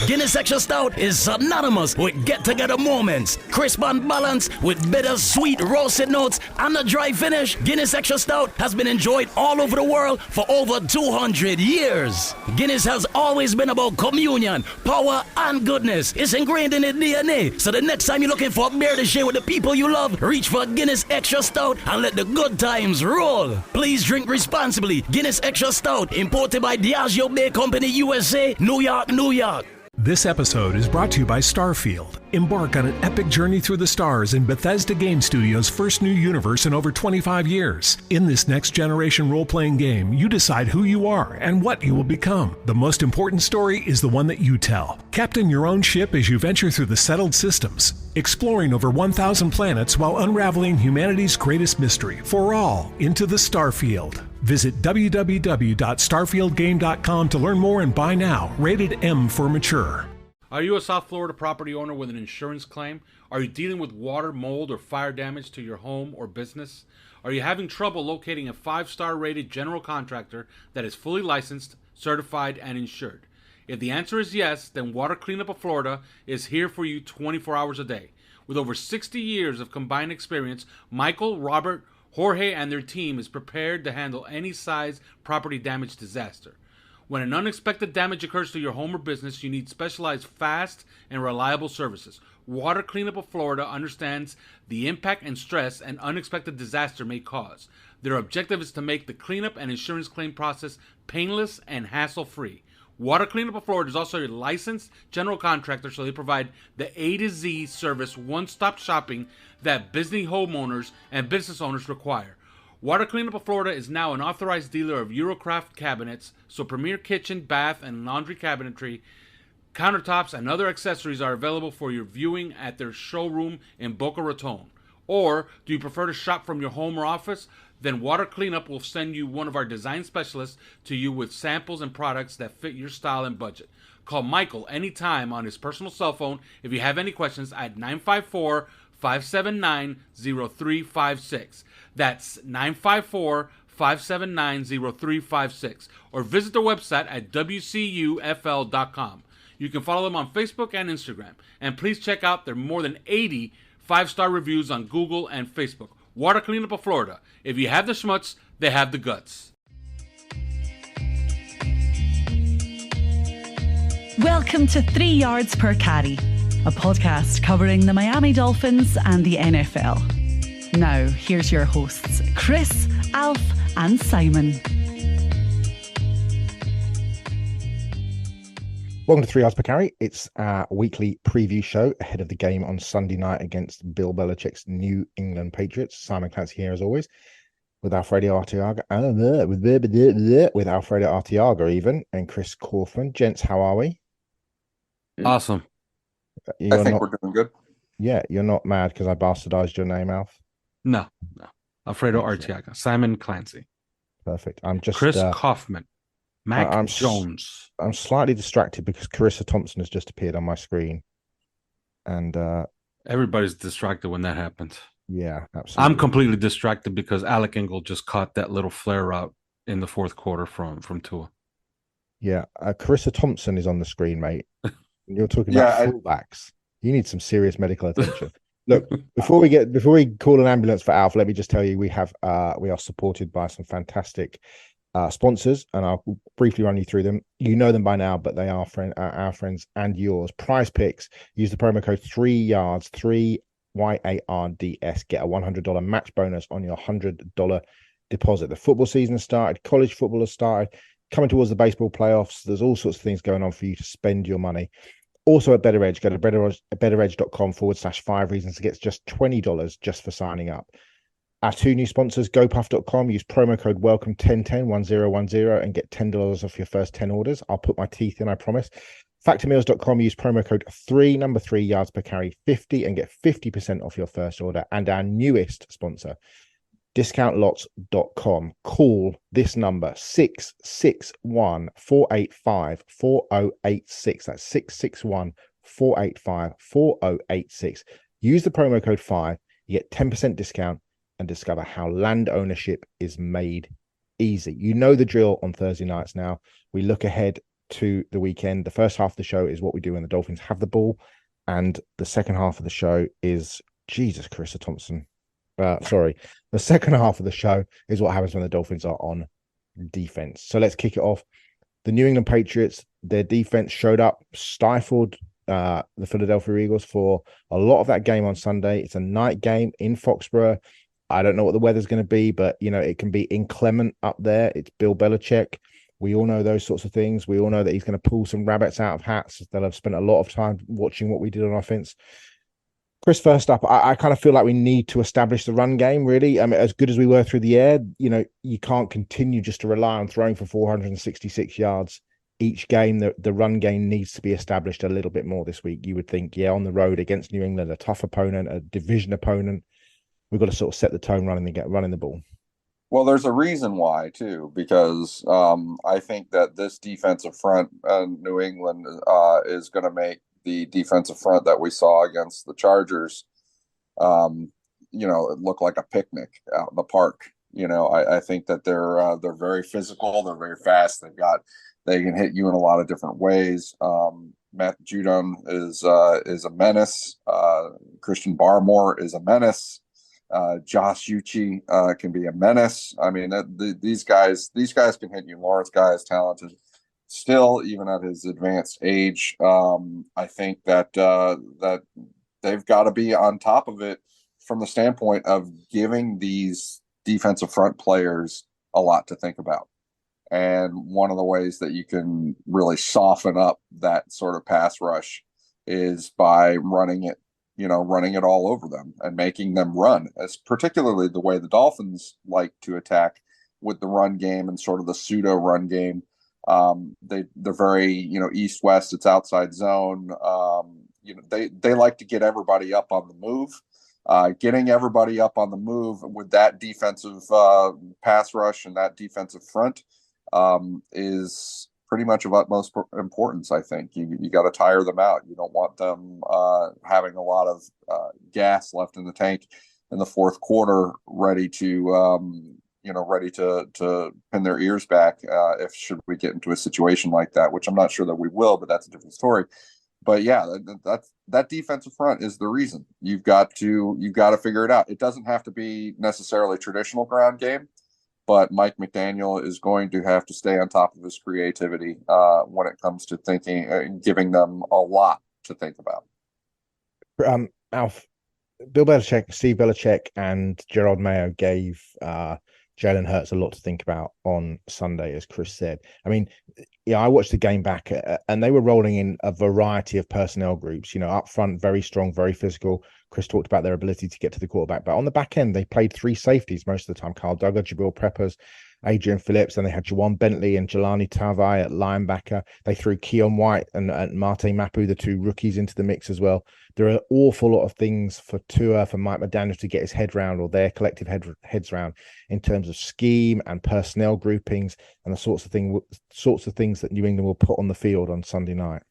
Guinness Extra Stout is synonymous with get-together moments. Crisp and balanced with bitter-sweet roasted notes and a dry finish, Guinness Extra Stout has been enjoyed all over the world for over 200 years. Guinness has always been about communion, power, and goodness. It's ingrained in its DNA, so the next time you're looking for a beer to share with the people you love, reach for Guinness Extra Stout and let the good times roll. Please drink responsibly. Guinness Extra Stout, imported by Diageo Beer Company USA, New York, New York. This episode is brought to you by Starfield. Embark on an epic journey through the stars in Bethesda Game Studios' first new universe in over 25 years. In this next-generation role-playing game, you decide who you are and what you will become. The most important story is the one that you tell. Captain your own ship as you venture through the settled systems, exploring over 1,000 planets while unraveling humanity's greatest mystery. For all, into the Starfield. Visit www.starfieldgame.com to learn more and buy now. Rated M for mature. Are you a South Florida property owner with an insurance claim? Are you dealing with water, mold, or fire damage to your home or business? Are you having trouble locating a 5-star rated general contractor that is fully licensed, certified, and insured? If the answer is yes, then Water Cleanup of Florida is here for you 24 hours a day. With over 60 years of combined experience, Michael, Robert, Jorge and their team is prepared to handle any size property damage disaster. When an unexpected damage occurs to your home or business, you need specialized, fast, and reliable services. Water Cleanup of Florida understands the impact and stress an unexpected disaster may cause. Their objective is to make the cleanup and insurance claim process painless and hassle-free. Water Cleanup of Florida is also a licensed general contractor, so they provide the A to Z service, one-stop shopping that busy homeowners and business owners require. Water Cleanup of Florida is now an authorized dealer of Eurocraft cabinets, so premier kitchen, bath, and laundry cabinetry, countertops, and other accessories are available for your viewing at their showroom in Boca Raton. Or, do you prefer to shop from your home or office? Then Water Cleanup will send you one of our design specialists to you with samples and products that fit your style and budget. Call Michael anytime on his personal cell phone if you have any questions at 954-579-0356. That's 954-579-0356. Or visit their website at wcufl.com. You can follow them on Facebook and Instagram. And please check out their more than 80 5-star reviews on Google and Facebook. Water Cleanup of Florida. If you have the schmutz, they have the guts. Welcome to 3 Yards Per Carry, a podcast covering the Miami Dolphins and the NFL. Now, here's your hosts, Chris, Alf, and Simon. Welcome to 3 Yards Per Carry. It's our weekly preview show ahead of the game on Sunday night against Bill Belichick's New England Patriots. Simon Clancy here as always, with Alfredo Arteaga, with Alfredo Arteaga even, and Chris Kaufman. Gents, how are we? Awesome. I think we're doing good. Yeah, you're not mad because I bastardized your name, Alf? No. Alfredo Arteaga. Simon Clancy. Perfect. I'm just Chris Kaufman. Mac Jones. I'm slightly distracted because Carissa Thompson has just appeared on my screen. And everybody's distracted when that happens. Yeah, absolutely. I'm completely distracted because Alec Ingold just caught that little flare route in the fourth quarter from Tua. Yeah, Carissa Thompson is on the screen, mate. You're talking about fullbacks. You need some serious medical attention. Look, before we call an ambulance for Alf, let me just tell you we are supported by some fantastic sponsors, and I'll briefly run you through them. You know them by now, but they are our friends and yours. Prize Picks. Use the promo code 3YARDS, 3YARDS. Get a $100 match bonus on your $100 deposit. The football season has started. College football has started. Coming towards the baseball playoffs. There's all sorts of things going on for you to spend your money. Also at Better Edge, go to betteredge.com/5 reasons to get just $20 just for signing up. Our 2 new sponsors, GoPuff.com, use promo code WELCOME1010 and get $10 off your first 10 orders. I'll put my teeth in, I promise. Factormeals.com, use promo code 3 yards per carry 50 and get 50% off your first order. And our newest sponsor, discountlots.com. Call this number 661-485-4086. That's 661-485-4086. Use the promo code 5. You get 10% discount and discover how land ownership is made easy. You know the drill on Thursday nights now. We look ahead to the weekend. The first half of the show is what we do when the Dolphins have the ball, and the second half of the show is Carissa Thompson. The second half of the show is what happens when the Dolphins are on defense. So let's kick it off. The New England Patriots, their defense showed up, stifled the Philadelphia Eagles for a lot of that game on Sunday. It's a night game in Foxborough. I don't know what the weather's going to be, but it can be inclement up there. It's Bill Belichick. We all know those sorts of things. We all know that he's going to pull some rabbits out of hats. They'll have spent a lot of time watching what we did on offense. Chris, first up, I kind of feel like we need to establish the run game, really. I mean, as good as we were through the air, you can't continue just to rely on throwing for 466 yards each game. The run game needs to be established a little bit more this week. You would think, on the road against New England, a tough opponent, a division opponent, we've got to sort of set the tone running the ball. Well, there's a reason why, too, because I think that this defensive front in New England is going to make the defensive front that we saw against the Chargers, it looked like a picnic out in the park. I think that they're very physical. They're very fast. They can hit you in a lot of different ways. Matt Judon is a menace. Christian Barmore is a menace. Josh Uche can be a menace. I mean, these guys can hit you. Lawrence Guy is talented. Still, even at his advanced age, I think that they've got to be on top of it from the standpoint of giving these defensive front players a lot to think about. And one of the ways that you can really soften up that sort of pass rush is by running it all over them and making them run. As particularly the way the Dolphins like to attack with the run game and sort of the pseudo run game. They're very, east-west, it's outside zone. They like to get everybody up on the move. Getting everybody up on the move with that defensive pass rush and that defensive front is pretty much of utmost importance, I think. You got to tire them out. You don't want them having a lot of gas left in the tank in the fourth quarter, ready to pin their ears back if should we get into a situation like that, which I'm not sure that we will, but that's a different story. But yeah, that defensive front is the reason. You've got to figure it out. It doesn't have to be necessarily traditional ground game, but Mike McDaniel is going to have to stay on top of his creativity when it comes to thinking and giving them a lot to think about. Alf, Bill Belichick, Steve Belichick, and Gerard Mayo gave Jalen Hurts a lot to think about on Sunday, as Chris said. I mean, I watched the game back and they were rolling in a variety of personnel groups, up front, very strong, very physical. Chris talked about their ability to get to the quarterback, but on the back end, they played three safeties most of the time. Kyle Duggar, Jabril Peppers, Adrian Phillips, and they had Juwan Bentley and Jelani Tavai at linebacker. They threw Keon White and Marte Mapu, the two rookies, into the mix as well. There are an awful lot of things for Mike McDaniel to get his head round, or their collective heads round, in terms of scheme and personnel groupings and the sorts of things that New England will put on the field on Sunday night.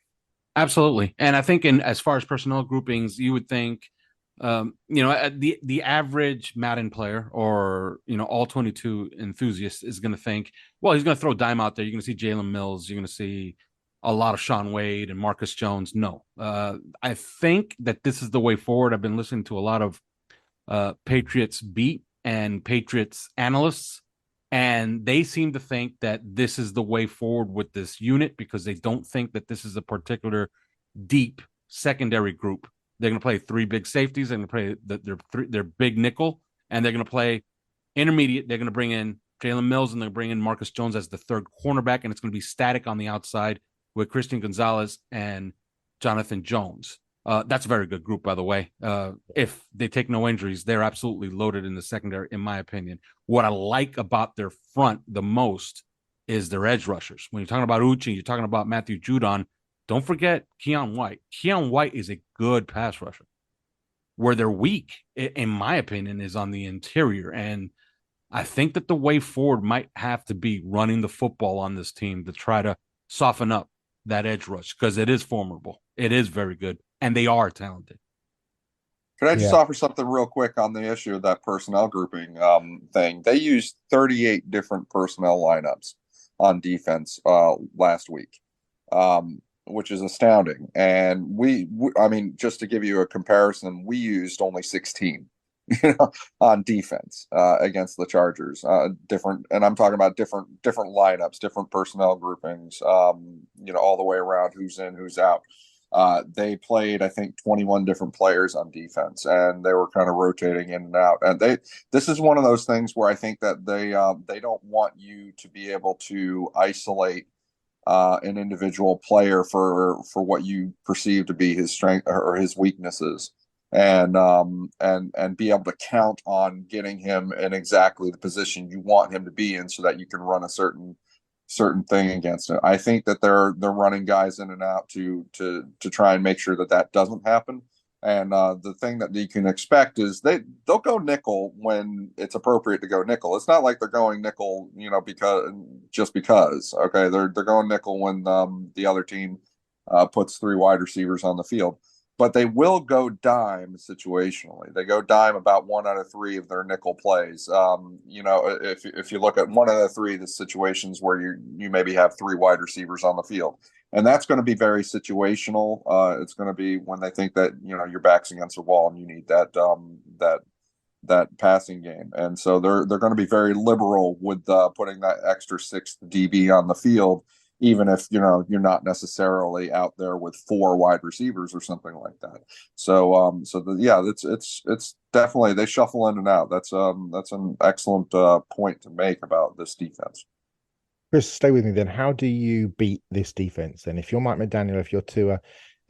Absolutely. And I think as far as personnel groupings, you would think, the average Madden player or, all 22 enthusiast is going to think, well, he's going to throw a dime out there. You're going to see Jalen Mills. You're going to see a lot of Shaun Wade and Marcus Jones. No, I think that this is the way forward. I've been listening to a lot of Patriots beat and Patriots analysts, and they seem to think that this is the way forward with this unit because they don't think that this is a particular deep secondary group. They're going to play three big safeties. They're going to play their big nickel, and they're going to play intermediate. They're going to bring in Jalen Mills, and they're going to bring in Marcus Jones as the third cornerback, and it's going to be static on the outside with Christian Gonzalez and Jonathan Jones. That's a very good group, by the way. If they take no injuries, they're absolutely loaded in the secondary, in my opinion. What I like about their front the most is their edge rushers. When you're talking about Uche, you're talking about Matthew Judon, don't forget Keon White. Keon White is a good pass rusher. Where they're weak, in my opinion, is on the interior. And I think that the way forward might have to be running the football on this team to try to soften up that edge rush because it is formidable. It is very good. And they are talented. Could I just offer something real quick on the issue of that personnel grouping thing? They used 38 different personnel lineups on defense last week. which is astounding. And I mean, just to give you a comparison, we used only 16, on defense against the Chargers. Different, and I'm talking about different lineups, different personnel groupings. All the way around, who's in, who's out. They played, I think, 21 different players on defense, and they were kind of rotating in and out. And this is one of those things where I think that they don't want you to be able to isolate an individual player for what you perceive to be his strength or his weaknesses, and be able to count on getting him in exactly the position you want him to be in, so that you can run a certain thing against it. I think that they're running guys in and out to try and make sure that doesn't happen. And the thing that you can expect is they'll go nickel when it's appropriate to go nickel. It's not like they're going nickel, because. Okay, they're going nickel when the other team puts 3 wide receivers on the field. But they will go dime situationally. They go dime about 1 out of 3 of their nickel plays. If you look at 1 out of 3 the situations where you maybe have 3 wide receivers on the field, and that's going to be very situational. It's going to be when they think that your back's against the wall and you need that passing game, and so they're going to be very liberal with putting that extra 6th DB on the field, even if you're not necessarily out there with 4 wide receivers or something like that. So it's definitely, they shuffle in and out. That's an excellent point to make about this defense. Chris, stay with me then. How do you beat this defense then? If you're Mike McDaniel, if you're Tua,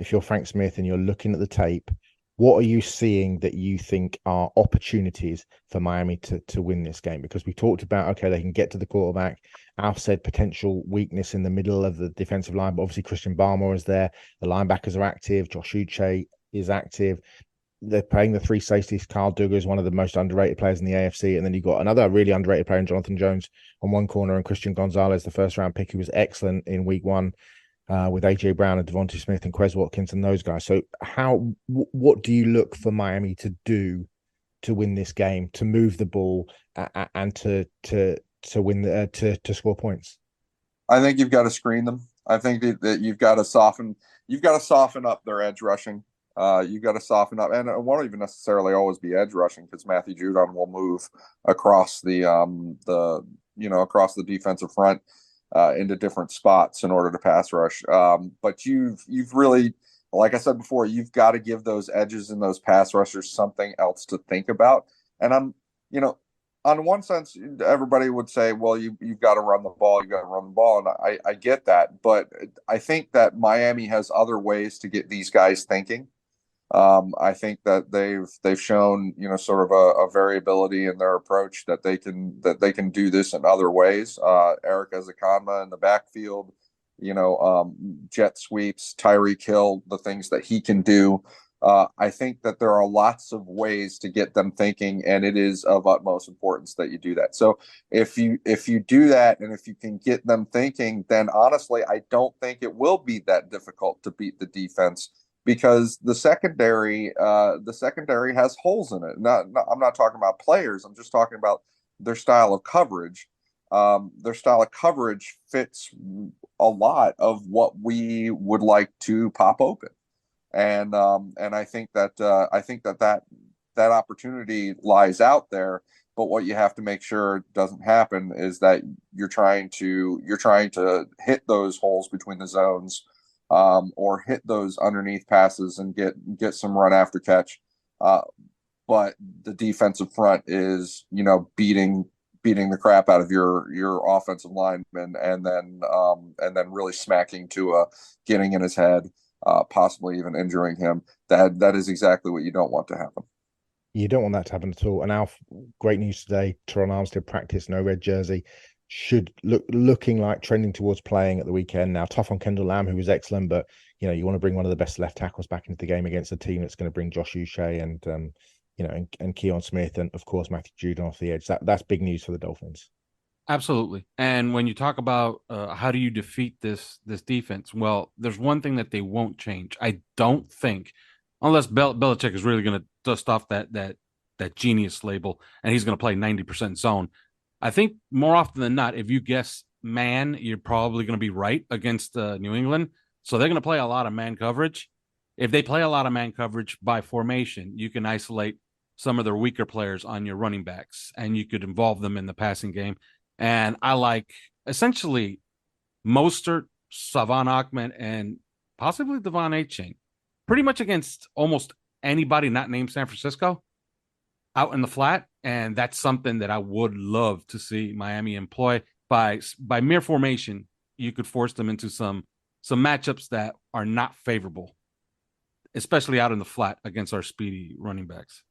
if you're Frank Smith, and you're looking at the tape, what are you seeing that you think are opportunities for Miami to win this game? Because we talked about, okay, they can get to the quarterback. Alf said potential weakness in the middle of the defensive line, but obviously Christian Barmore is there. The linebackers are active. Josh Uche is active. They're playing the 3 safeties. Carl Duggar is one of the most underrated players in the AFC. And then you've got another really underrated player in Jonathan Jones on one corner, and Christian Gonzalez, the first-round pick, who was excellent in week 1. With A.J. Brown and Devontae Smith and Quez Watkins and those guys. So what do you look for Miami to do to win this game, to move the ball and to win to score points? I think you've got to screen them. I think that you've got to soften up their edge rushing. You've got to soften up, and it won't even necessarily always be edge rushing, because Matthew Judon will move across the defensive front into different spots in order to pass rush. But you've really, like I said before, you've got to give those edges and those pass rushers something else to think about. And on one sense, everybody would say, well, you've got to run the ball, and I get that, but I think that Miami has other ways to get these guys thinking. I think that they've shown sort of a variability in their approach, that they can do this in other ways. Eric Ezekanma in the backfield, jet sweeps, Tyreek Hill, the things that he can do. I think that there are lots of ways to get them thinking, and it is of utmost importance that you do that. So if you do that, and if you can get them thinking, then honestly, I don't think it will be that difficult to beat the defense, because the secondary has holes in it. I'm not talking about players. I'm just talking about their style of coverage. Their style of coverage fits a lot of what we would like to pop open. And I think that opportunity lies out there. But what you have to make sure doesn't happen is that you're trying to hit those holes between the zones, or hit those underneath passes and get some run after catch. But the defensive front is beating the crap out of your offensive lineman, and then really smacking Tua, getting in his head, possibly even injuring him. That is exactly what you don't want to happen. You don't want that to happen at all. And Alf, great news today. Teron Armstead practice, no red jersey. Should looking like trending towards playing at the weekend. Now, tough on Kendall Lamb, who was excellent, but you want to bring one of the best left tackles back into the game against a team that's going to bring Josh Uche and Keon Smith, and of course Matthew Judon off the edge. That's big news for the Dolphins. Absolutely. And when you talk about how do you defeat this defense, well, there's one thing that they won't change. I don't think, unless Belichick is really going to dust off that genius label and he's going to play 90% zone. I think more often than not, if you guess man, you're probably going to be right against New England. So they're going to play a lot of man coverage. If they play a lot of man coverage by formation, you can isolate some of their weaker players on your running backs, and you could involve them in the passing game. And I like essentially Mostert, Savon Ahmed, and possibly Devon Achane pretty much against almost anybody not named San Francisco out in the flat. And that's something that I would love to see Miami employ. By mere formation, you could force them into some matchups that are not favorable, especially out in the flat against our speedy running backs.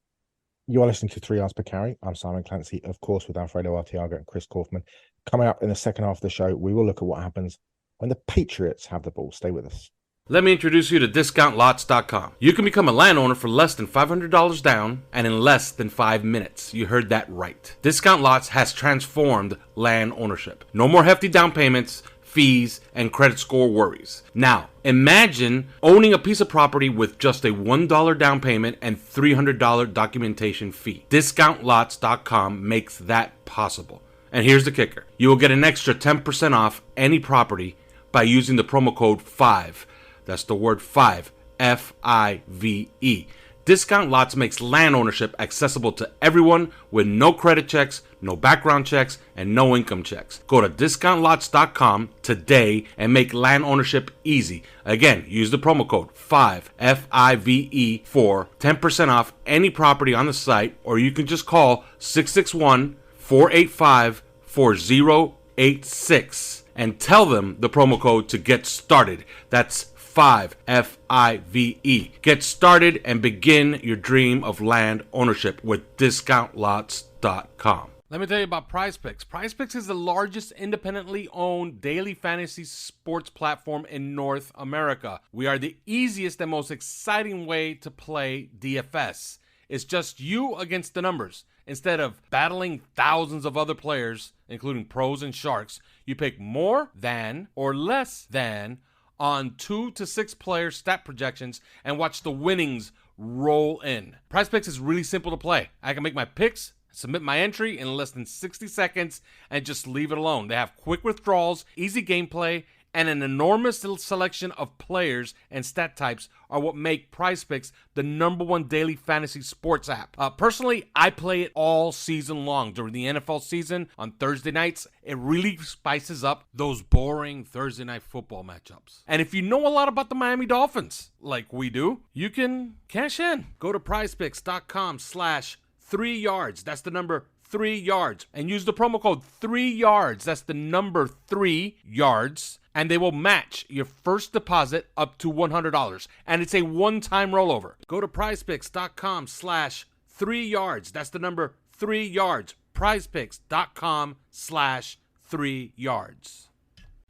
You are listening to 3 Yards Per Carry. I'm Simon Clancy, of course, with Alfredo Arteaga and Chris Kaufman. Coming up in the second half of the show, we will look at what happens when the Patriots have the ball. Stay with us. Let me introduce you to DiscountLots.com. You can become a landowner for less than $500 down and in less than 5 minutes. You heard that right. Discount Lots has transformed land ownership. No more hefty down payments, fees, and credit score worries. Now, imagine owning a piece of property with just a $1 down payment and $300 documentation fee. DiscountLots.com makes that possible. And here's the kicker. You will get an extra 10% off any property by using the promo code 5. That's the word 5, F-I-V-E. Discount Lots makes land ownership accessible to everyone with no credit checks, no background checks, and no income checks. Go to DiscountLots.com today and make land ownership easy. Again, use the promo code 5, F-I-V-E, for 10% off any property on the site, or you can just call 661-485-4086 and tell them the promo code to get started. That's 5, F-I-V-E. Get started and begin your dream of land ownership with DiscountLots.com. Let me tell you about PrizePicks. PrizePicks is the largest independently owned daily fantasy sports platform in North America. We are the easiest and most exciting way to play DFS. It's just you against the numbers. Instead of battling thousands of other players, including pros and sharks, you pick more than or less than on 2 to 6 player stat projections and watch the winnings roll in. PrizePicks is really simple to play. I can make my picks, submit my entry in less than 60 seconds, and just leave it alone. They have quick withdrawals, easy gameplay, and an enormous selection of players and stat types are what make PrizePicks the #1 daily fantasy sports app. Personally, I play it all season long. During the NFL season, on Thursday nights, it really spices up those boring Thursday night football matchups. And if you know a lot about the Miami Dolphins, like we do, you can cash in. Go to prizepicks.com/3 yards. That's the number 3 yards. And use the promo code 3 yards. That's the number 3 yards. And they will match your first deposit up to $100. And it's a one-time rollover. Go to prizepicks.com/3 yards. That's the number 3 yards. prizepicks.com/3 yards.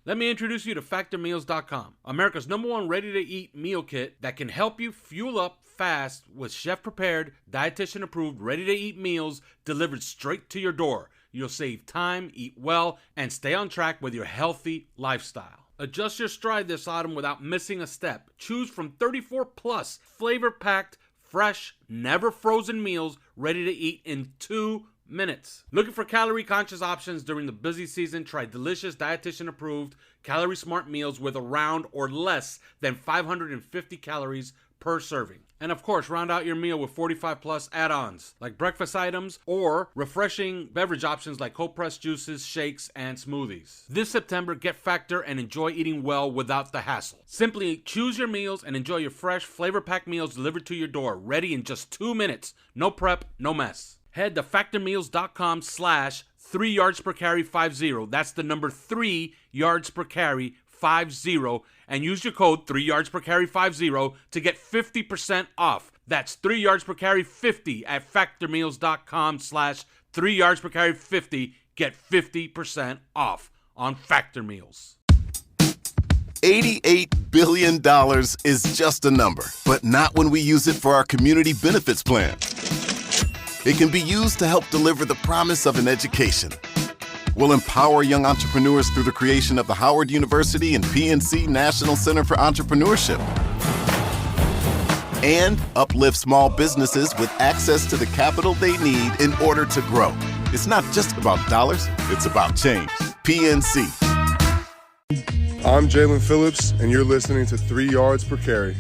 Let me introduce you to factormeals.com, America's #1 ready-to-eat meal kit that can help you fuel up fast with chef-prepared, dietitian-approved, ready-to-eat meals delivered straight to your door. You'll save time, eat well, and stay on track with your healthy lifestyle. Adjust your stride this autumn without missing a step. Choose from 34+ flavor-packed, fresh, never frozen meals ready to eat in 2 minutes. Looking for calorie-conscious options during the busy season? Try delicious, dietitian-approved, calorie-smart meals with around or less than 550 calories per serving. And of course, round out your meal with 45+ add-ons like breakfast items or refreshing beverage options like cold pressed juices, shakes, and smoothies. This September, get Factor and enjoy eating well without the hassle. Simply choose your meals and enjoy your fresh, flavor-packed meals delivered to your door, ready in just 2 minutes. No prep, no mess. Head to factormeals.com/3 yards per carry 50. That's the number 3 yards per carry 50, and use your code 3 yards per carry 50 to get 50% off. That's 3 yards per carry 50 at factormeals.com/3 yards per carry 50. Get 50% off on Factor Meals. $88 billion is just a number, but not when we use it for our community benefits plan. It can be used to help deliver the promise of an education. We'll empower young entrepreneurs through the creation of the Howard University and PNC National Center for Entrepreneurship. And uplift small businesses with access to the capital they need in order to grow. It's not just about dollars, it's about change. PNC, I'm Jalen Phillips, and you're listening to 3 Yards Per Carry.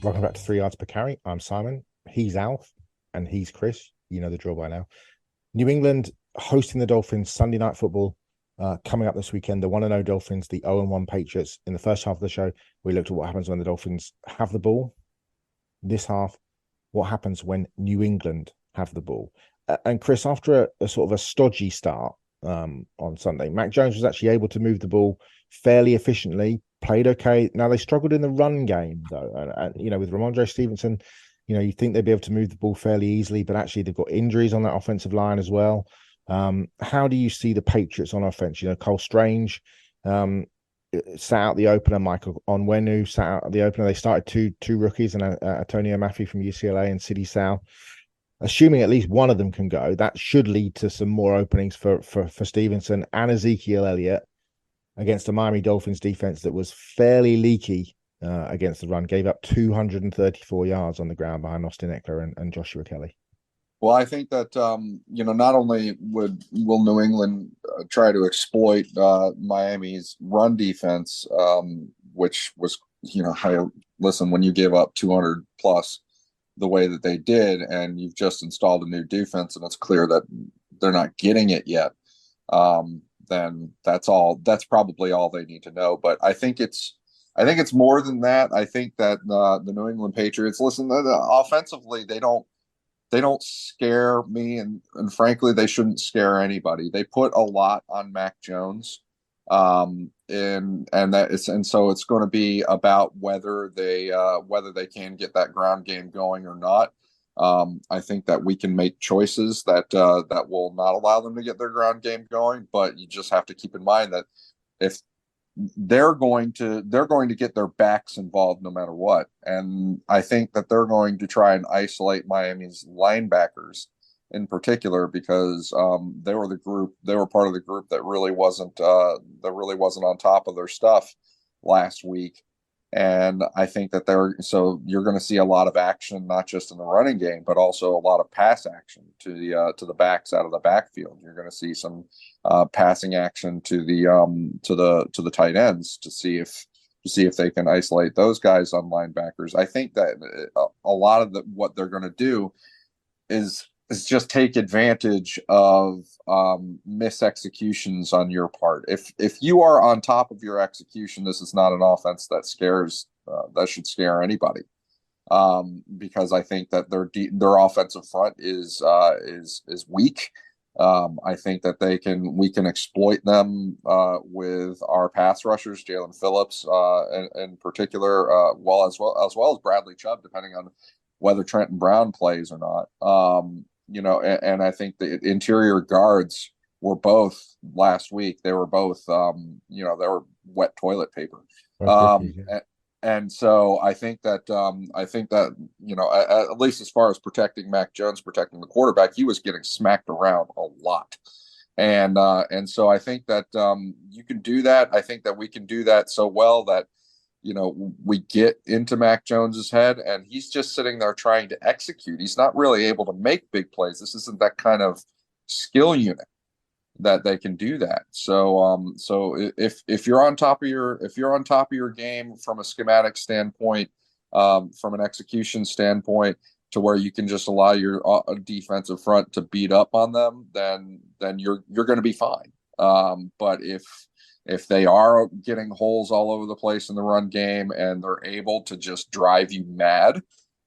Welcome back to 3 Yards Per Carry. I'm Simon. He's Alf, and he's Chris. You know the drill by now. New England hosting the Dolphins Sunday Night Football coming up this weekend. The 1-0 Dolphins, the 0-1 Patriots. In the first half of the show, we looked at what happens when the Dolphins have the ball. This half, what happens when New England have the ball. And Chris, after a sort of a stodgy start on Sunday, Mac Jones was actually able to move the ball fairly efficiently, played okay. Now, they struggled in the run game, though. And with Ramondre Stevenson, you think they'd be able to move the ball fairly easily, but actually they've got injuries on that offensive line as well. How do you see the Patriots on offense? Cole Strange sat out the opener. Michael Onwenu sat out the opener. They started two rookies, and Antonio Maffey from UCLA and Sidney Sal. Assuming at least one of them can go, that should lead to some more openings for Stevenson and Ezekiel Elliott against a Miami Dolphins defense that was fairly leaky against the run, gave up 234 yards on the ground behind Austin Eckler and Joshua Kelly. Well, I think that, not only will New England try to exploit Miami's run defense, which was, listen, when you give up 200 plus the way that they did, and you've just installed a new defense, and it's clear that they're not getting it yet, then that's probably all they need to know. But I think it's more than that. I think that the New England Patriots, listen, offensively, they don't scare me, and frankly, they shouldn't scare anybody. They put a lot on Mac Jones, so it's going to be about whether they can get that ground game going or not. I think that we can make choices that will not allow them to get their ground game going, but you just have to keep in mind that if they're going to get their backs involved no matter what. And I think that they're going to try and isolate Miami's linebackers in particular, because they were part of the group that really wasn't on top of their stuff last week. And I think that you're going to see a lot of action, not just in the running game, but also a lot of pass action to the backs out of the backfield. You're going to see some passing action to the tight ends to see if they can isolate those guys on linebackers. I think that a lot of what they're going to do is just take advantage of misexecutions on your part. If you are on top of your execution, this is not an offense that should scare anybody. Because I think that their offensive front is weak. I think that we can exploit them with our pass rushers, Jalen Phillips, in particular, as well as Bradley Chubb, depending on whether Trenton Brown plays or not. And I think the interior guards were both last week. They were both, they were wet toilet paper. And so I think that, at least as far as protecting Mac Jones, protecting the quarterback, he was getting smacked around a lot. And so I think that you can do that. I think that we can do that so well that, we get into Mac Jones's head, and he's just sitting there trying to execute. He's not really able to make big plays. This isn't that kind of skill unit that they can do that. So if you're on top of your game from a schematic standpoint, from an execution standpoint, to where you can just allow your defensive front to beat up on them, then you're going to be fine. But if they are getting holes all over the place in the run game, and they're able to just drive you mad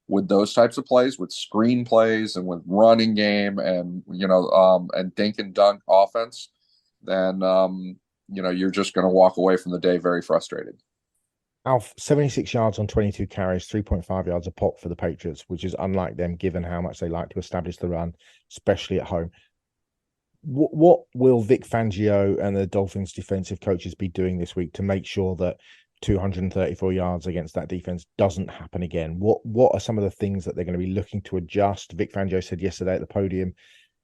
with those types of plays, with screen plays and with running game and dink and dunk offense, then you're just going to walk away from the day very frustrated. Alf, 76 yards on 22 carries, 3.5 yards a pop for the Patriots, which is unlike them given how much they like to establish the run, especially at home. What will Vic Fangio and the Dolphins defensive coaches be doing this week to make sure that 234 yards against that defense doesn't happen again? What are some of the things that they're going to be looking to adjust? Vic Fangio said yesterday at the podium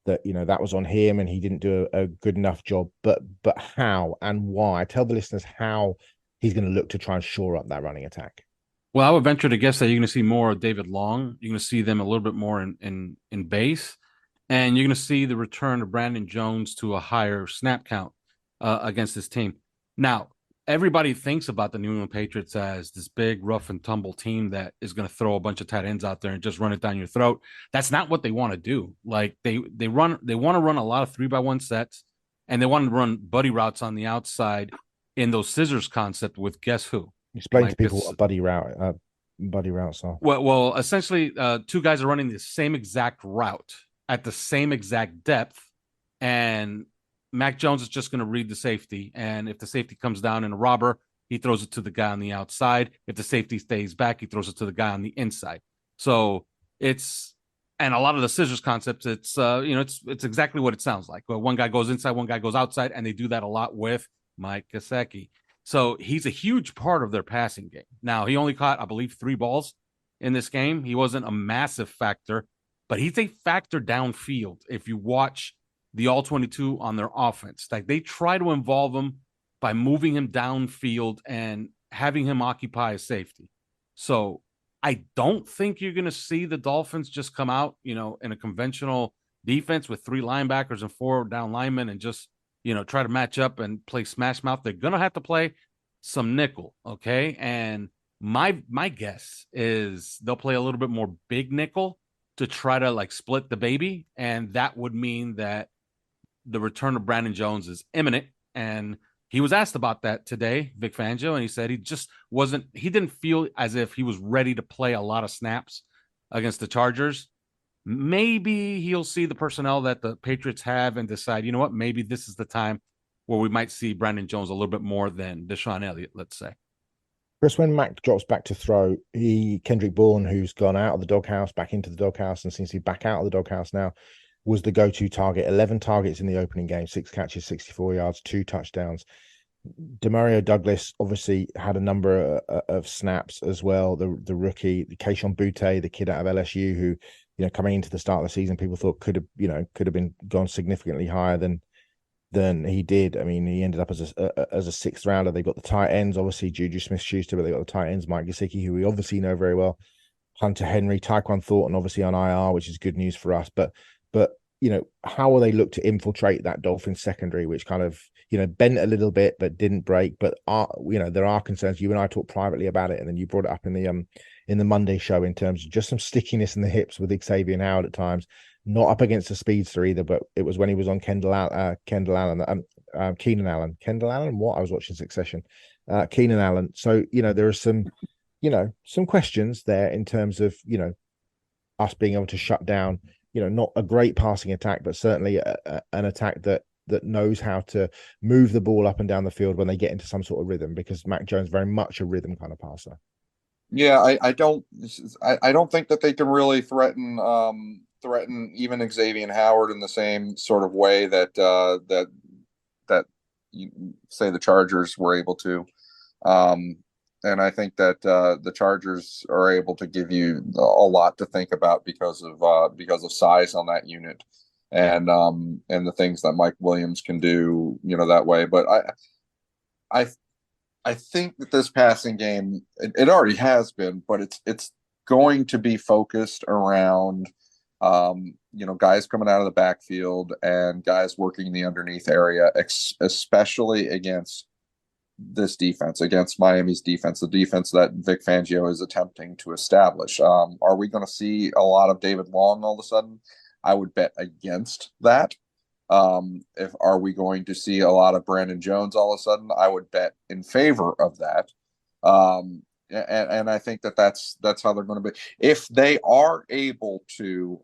that that was on him and he didn't do a good enough job. But how and why? Tell the listeners how he's going to look to try and shore up that running attack. Well, I would venture to guess that you're going to see more of David Long. You're going to see them a little bit more in base. And you're going to see the return of Brandon Jones to a higher snap count against this team. Now, everybody thinks about the New England Patriots as this big, rough and tumble team that is going to throw a bunch of tight ends out there and just run it down your throat. That's not what they want to do. Like they want to run a lot of 3-by-1 sets, and they want to run buddy routes on the outside in those scissors concept with guess who? Explain like to people what a buddy routes are. Well, essentially, two guys are running the same exact route at the same exact depth, and Mac Jones is just going to read the safety, and if the safety comes down in a robber, he throws it to the guy on the outside. If the safety stays back, he throws it to the guy on the inside. So and a lot of the scissors concepts, it's exactly what it sounds like. Well, one guy goes inside, one guy goes outside, and they do that a lot with Mike Gesicki. So he's a huge part of their passing game. Now, he only caught, I believe, 3 balls in this game. He wasn't a massive factor, but he's a factor downfield. If you watch the all-22 on their offense, like they try to involve him by moving him downfield and having him occupy a safety. So I don't think you're going to see the Dolphins just come out, in a conventional defense with 3 linebackers and 4 down linemen and just, try to match up and play smash mouth. They're going to have to play some nickel. Okay. And my guess is they'll play a little bit more big nickel to try to like split the baby. And that would mean that the return of Brandon Jones is imminent. And he was asked about that today, Vic Fangio, and he said he didn't feel as if he was ready to play a lot of snaps against the Chargers. Maybe he'll see the personnel that the Patriots have and decide, you know what, maybe this is the time where we might see Brandon Jones a little bit more than Deshaun Elliott, let's say. Chris, when Mac drops back to throw, Kendrick Bourne, who's gone out of the doghouse, back into the doghouse and seems to be back out of the doghouse now, was the go-to target. 11 targets in the opening game, 6 catches, 64 yards, 2 touchdowns. Demario Douglas obviously had a number of snaps as well. The rookie, Kayshon Boutte, the kid out of LSU, who coming into the start of the season, people thought could have been gone significantly higher than he did. I mean, he ended up as a 6th rounder. They've got the tight ends, obviously Juju Smith-Schuster, but they got the tight ends, Mike Gesicki, who we obviously know very well, Hunter Henry, Tyquan Thornton, obviously on IR, which is good news for us. But how will they look to infiltrate that Dolphins secondary, which kind of bent a little bit but didn't break? But there are concerns. You and I talked privately about it, and then you brought it up in the Monday show in terms of just some stickiness in the hips with Xavier Howard at times. Not up against a speedster either, but it was when he was on Keenan Allen. What I was watching Succession, Keenan Allen. So there are some questions there in terms of us being able to shut down. Not a great passing attack, but certainly an attack that knows how to move the ball up and down the field when they get into some sort of rhythm, because Mac Jones is very much a rhythm kind of passer. Yeah, I don't think that they can really threaten even Xavier Howard in the same sort of way that you say the Chargers were able to. And I think that the Chargers are able to give you a lot to think about because of size on that unit, and the things that Mike Williams can do, that way. But I think that this passing game, it already has been, but it's going to be focused around guys coming out of the backfield and guys working the underneath area, especially against this defense, against Miami's defense, the defense that Vic Fangio is attempting to establish. Are we going to see a lot of David Long all of a sudden? I would bet against that. Are we going to see a lot of Brandon Jones all of a sudden? I would bet in favor of that. And I think that's how they're going to be. If they are able to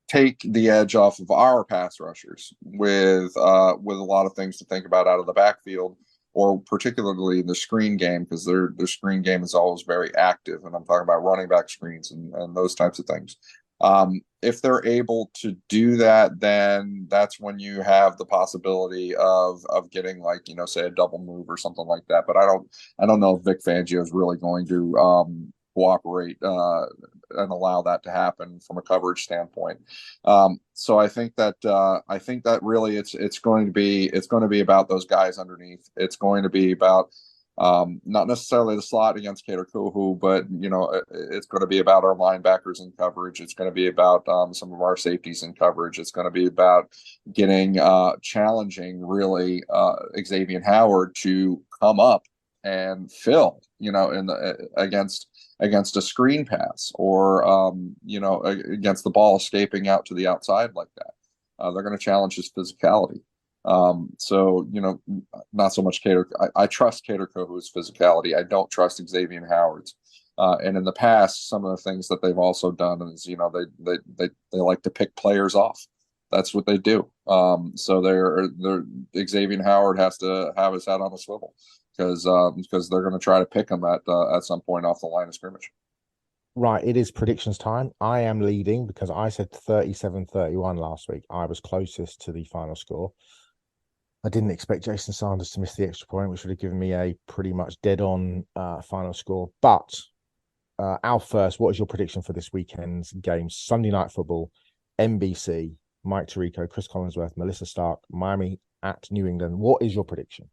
take the edge off of our pass rushers with a lot of things to think about out of the backfield, or particularly the screen game, because their screen game is always very active, and I'm talking about running back screens and those types of things. If they're able to do that, then that's when you have the possibility of getting say a double move or something like that. But I don't know if Vic Fangio is really going to cooperate and allow that to happen from a coverage standpoint. So I think that really it's going to be about those guys underneath. It's going to be about Not necessarily the slot against Kader Kuhu, but it's going to be about our linebackers in coverage. It's going to be about some of our safeties in coverage. It's going to be about getting challenging really Xavier Howard to come up and fill, against a screen pass or against the ball escaping out to the outside like that. They're going to challenge his physicality. Not so much Kader. I trust Kader Kohu's physicality. I don't trust Xavier Howard's. And in the past, some of the things that they've also done is, they like to pick players off. That's what they do. So Xavier Howard has to have his head on the swivel because they're going to try to pick him at some point off the line of scrimmage. Right, it is predictions time. I am leading because I said 37-31 last week. I was closest to the final score. I didn't expect Jason Sanders to miss the extra point, which would have given me a pretty much dead-on final score. But, Al, first, what is your prediction for this weekend's games? Sunday Night Football, NBC, Mike Tirico, Chris Collinsworth, Melissa Stark, Miami at New England. What is your prediction?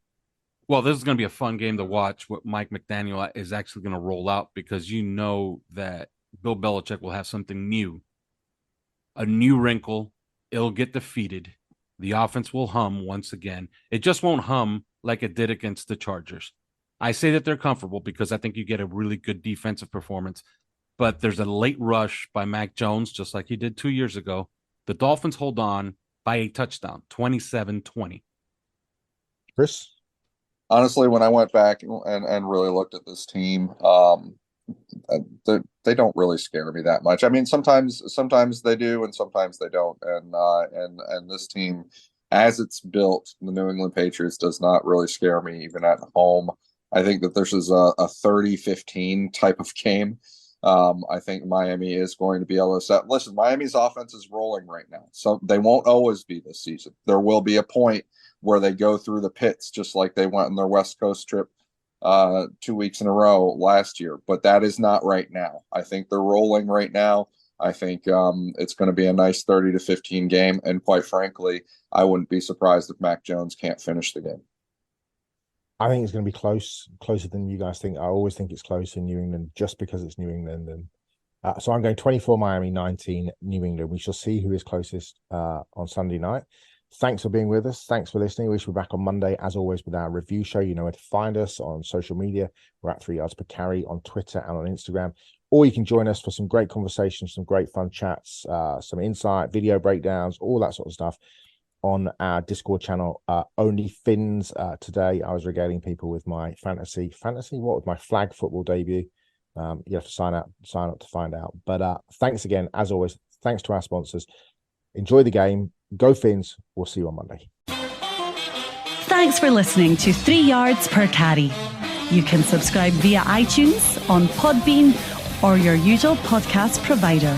Well, this is going to be a fun game to watch. What Mike McDaniel is actually going to roll out because that Bill Belichick will have something new, a new wrinkle. It'll get defeated. The offense will hum once again. It just won't hum like it did against the Chargers. I say that they're comfortable because I think you get a really good defensive performance, but there's a late rush by Mac Jones, just like he did 2 years ago. The Dolphins hold on by a touchdown, 27-20. Chris? Honestly, when I went back and really looked at this team, they don't really scare me that much. I mean, sometimes they do, and sometimes they don't. And this team, as it's built, the New England Patriots does not really scare me even at home. I think that this is a 30-15 type of game. I think Miami is going to be able to set. Listen, Miami's offense is rolling right now, so they won't always be this season. There will be a point where they go through the pits, just like they went on their West Coast trip 2 weeks in a row last year. But that is not right now. I think they're rolling right now. I think it's going to be a nice 30-15 game. And quite frankly, I wouldn't be surprised if Mac Jones can't finish the game. I think it's going to be closer than you guys think. I always think it's close in New England just because it's New England. And so I'm going 24 Miami, 19 New England. We shall see who is closest on Sunday night. Thanks for being with us. Thanks for listening. We shall be back on Monday, as always, with our review show. You know where to find us on social media. We're at 3 Yards Per Carry on Twitter and on Instagram. Or you can join us for some great conversations, some great fun chats, some insight, video breakdowns, all that sort of stuff on our Discord channel. Only Fins. Today, I was regaling people with my fantasy, with my flag football debut. You have to sign up to find out. But thanks again, as always. Thanks to our sponsors. Enjoy the game. Go Fins. We'll see you on Monday. Thanks for listening to 3 Yards Per Carry. You can subscribe via iTunes, on Podbean, or your usual podcast provider.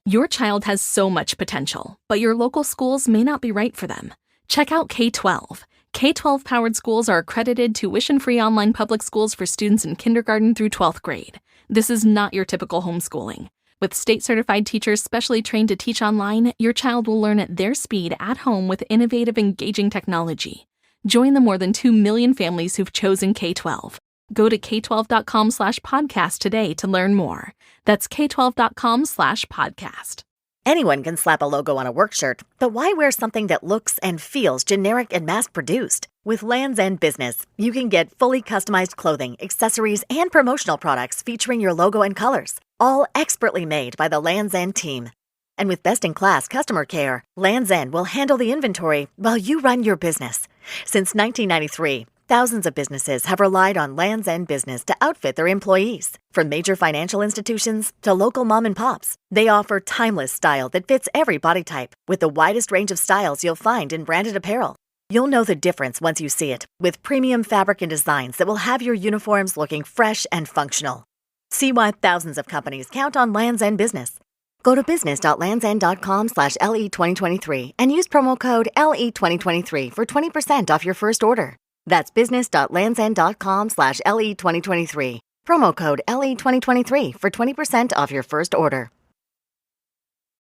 Your child has so much potential, but your local schools may not be right for them. Check out K-12. K-12 powered schools are accredited tuition-free online public schools for students in kindergarten through 12th grade. This is not your typical homeschooling. With state-certified teachers specially trained to teach online, your child will learn at their speed at home with innovative, engaging technology. Join the more than 2 million families who've chosen K-12. Go to k12.com/podcast today to learn more. That's k12.com/podcast. Anyone can slap a logo on a work shirt, but why wear something that looks and feels generic and mass-produced? With Land's End Business, you can get fully customized clothing, accessories, and promotional products featuring your logo and colors, all expertly made by the Land's End team. And with best-in-class customer care, Land's End will handle the inventory while you run your business. Since 1993, thousands of businesses have relied on Land's End Business to outfit their employees. From major financial institutions to local mom and pops, they offer timeless style that fits every body type with the widest range of styles you'll find in branded apparel. You'll know the difference once you see it, with premium fabric and designs that will have your uniforms looking fresh and functional. See why thousands of companies count on Land's End Business. Go to business.landsend.com/LE2023 and use promo code LE2023 for 20% off your first order. That's business.landsend.com/LE2023. Promo code LE2023 for 20% off your first order.